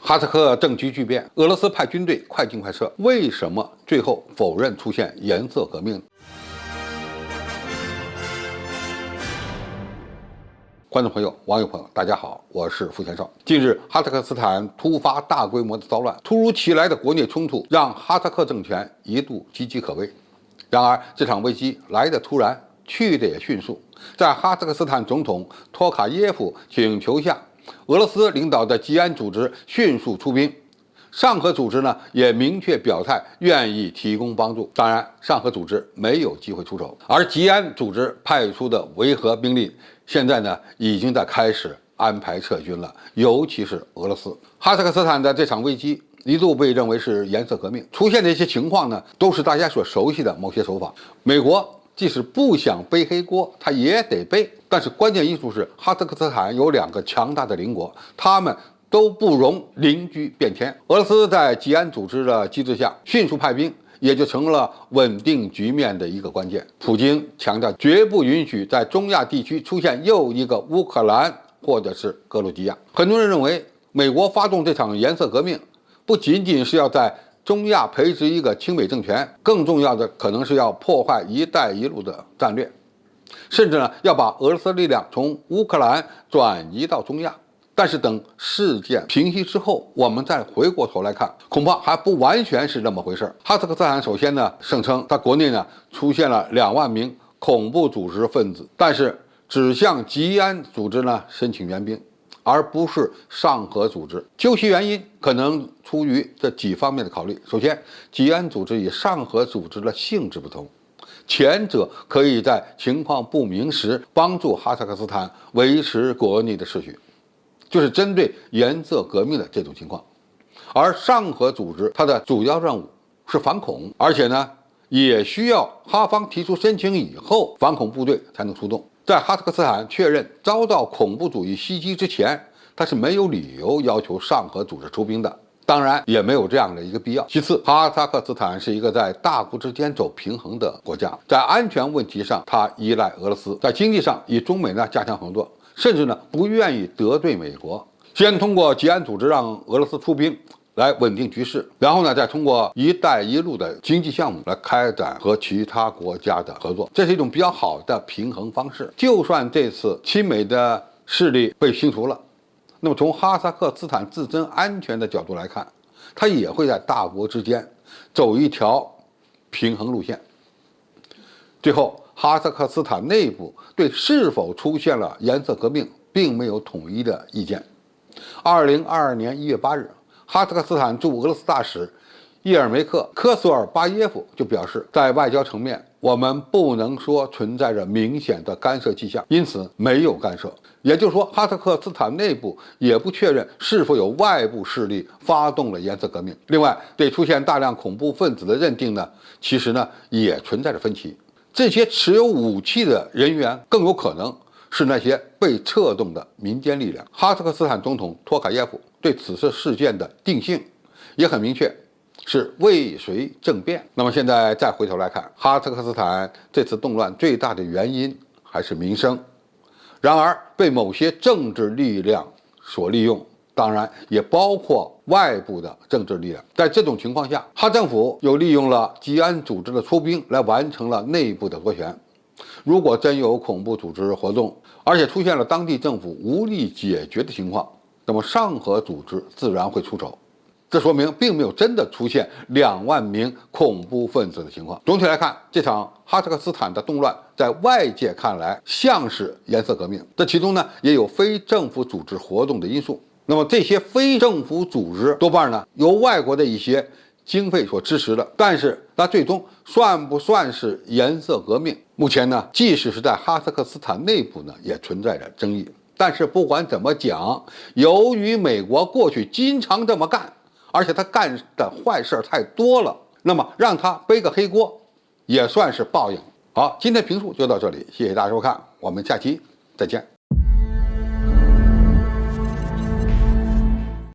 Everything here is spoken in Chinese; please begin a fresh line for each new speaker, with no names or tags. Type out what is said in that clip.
哈萨克政局巨变，俄罗斯派军队快进快撤，为什么最后否认出现颜色革命？观众朋友、网友朋友，大家好，我是付先生。近日，哈萨克斯坦突发大规模的骚乱，突如其来的国内冲突让哈萨克政权一度岌岌可危。然而，这场危机来得突然，去得也迅速。在哈萨克斯坦总统托卡耶夫请求下，俄罗斯领导的吉安组织迅速出兵，上合组织呢也明确表态愿意提供帮助。当然，上合组织没有机会出手，而吉安组织派出的维和兵力现在呢已经在开始安排撤军了，尤其是俄罗斯。哈萨克斯坦的这场危机一度被认为是颜色革命，出现的一些情况呢都是大家所熟悉的某些手法。美国即使不想背黑锅，他也得背。但是关键因素是，哈萨克斯坦有两个强大的邻国，他们都不容邻居变天。俄罗斯在吉安组织的机制下迅速派兵，也就成了稳定局面的一个关键。普京强调，绝不允许在中亚地区出现又一个乌克兰或者是格鲁吉亚。很多人认为，美国发动这场颜色革命，不仅仅是要在中亚培植一个亲美政权，更重要的可能是要破坏“一带一路”的战略，甚至呢要把俄罗斯力量从乌克兰转移到中亚。但是等事件平息之后，我们再回过头来看，恐怕还不完全是那么回事。哈萨克斯坦首先呢声称，它国内呢出现了2万名恐怖组织分子，但是只向吉安组织呢申请援兵，而不是上合组织。究其原因，可能出于这几方面的考虑。首先，吉安组织与上合组织的性质不同，前者可以在情况不明时帮助哈萨克斯坦维持国内的秩序，就是针对颜色革命的这种情况。而上合组织它的主要任务是反恐，而且呢也需要哈方提出申请以后，反恐部队才能出动。在哈萨克斯坦确认遭到恐怖主义袭击之前，他是没有理由要求上合组织出兵的，当然也没有这样的一个必要。其次，哈萨克斯坦是一个在大国之间走平衡的国家，在安全问题上它依赖俄罗斯，在经济上与中美呢加强合作，甚至呢不愿意得罪美国。先通过吉安组织让俄罗斯出兵来稳定局势，然后呢再通过“一带一路”的经济项目来开展和其他国家的合作，这是一种比较好的平衡方式。就算这次亲美的势力被清除了，那么从哈萨克斯坦自身安全的角度来看，它也会在大国之间走一条平衡路线。最后，哈萨克斯坦内部对是否出现了颜色革命并没有统一的意见。2022年1月8日，哈萨克斯坦驻俄罗斯大使叶尔梅克·科索尔巴耶夫就表示，在外交层面，我们不能说存在着明显的干涉迹象，因此没有干涉。也就是说，哈萨克斯坦内部也不确认是否有外部势力发动了颜色革命。另外，对出现大量恐怖分子的认定呢，其实呢也存在着分歧。这些持有武器的人员更有可能是那些被策动的民间力量。哈萨克斯坦总统托卡耶夫对此次事件的定性也很明确，是为谁政变。那么现在再回头来看，哈萨克斯坦这次动乱最大的原因还是民生，然而被某些政治力量所利用，当然也包括外部的政治力量。在这种情况下，哈政府又利用了吉安组织的出兵来完成了内部的夺权。如果真有恐怖组织活动，而且出现了当地政府无力解决的情况，那么上合组织自然会出手。这说明并没有真的出现2万名恐怖分子的情况。总体来看，这场哈萨克斯坦的动乱在外界看来像是颜色革命，这其中呢也有非政府组织活动的因素。那么这些非政府组织多半呢由外国的一些经费所支持的，但是它最终算不算是颜色革命，目前呢即使是在哈萨克斯坦内部呢也存在着争议。但是不管怎么讲，由于美国过去经常这么干，而且他干的坏事太多了，那么让他背个黑锅也算是报应。好，今天评述就到这里，谢谢大家收看，我们下期再见。